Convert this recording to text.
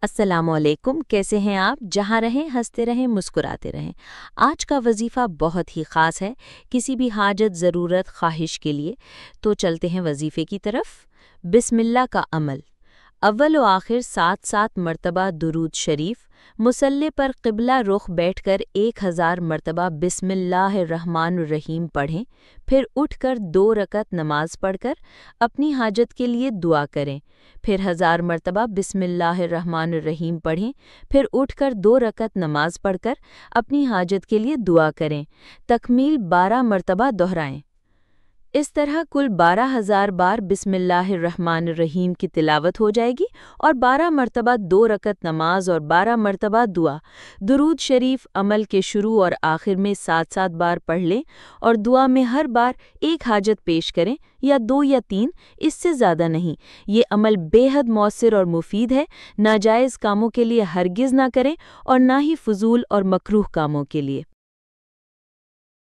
السلام علیکم، کیسے ہیں آپ؟ جہاں رہیں ہنستے رہیں مسکراتے رہیں۔ آج کا وظیفہ بہت ہی خاص ہے، کسی بھی حاجت ضرورت خواہش کے لیے۔ تو چلتے ہیں وظیفے کی طرف۔ بسم اللہ کا عمل، اول و آخر 7 مرتبہ درود شریف، مصلی پر قبلہ رخ بیٹھ کر 1000 مرتبہ بسم اللہ الرحمن الرحیم پڑھیں، پھر اٹھ کر 2 رکعت نماز پڑھ کر اپنی حاجت کے لیے دعا کریں، پھر 1000 مرتبہ بسم اللہ الرحمن الرحیم پڑھیں، پھر اٹھ کر 2 رکعت نماز پڑھ کر اپنی حاجت کے لیے دعا کریں، تکمیل 12 مرتبہ دہرائیں۔ اس طرح کل 12,000 بار بسم اللہ الرحمن الرحیم کی تلاوت ہو جائے گی اور 12 مرتبہ 2 رکعت نماز اور 12 مرتبہ دعا۔ درود شریف عمل کے شروع اور آخر میں 7 بار پڑھ لیں اور دعا میں ہر بار ایک حاجت پیش کریں، یا 2 یا 3، اس سے زیادہ نہیں۔ یہ عمل بے حد مؤثر اور مفید ہے، ناجائز کاموں کے لیے ہرگز نہ کریں اور نہ ہی فضول اور مکروہ کاموں کے لیے۔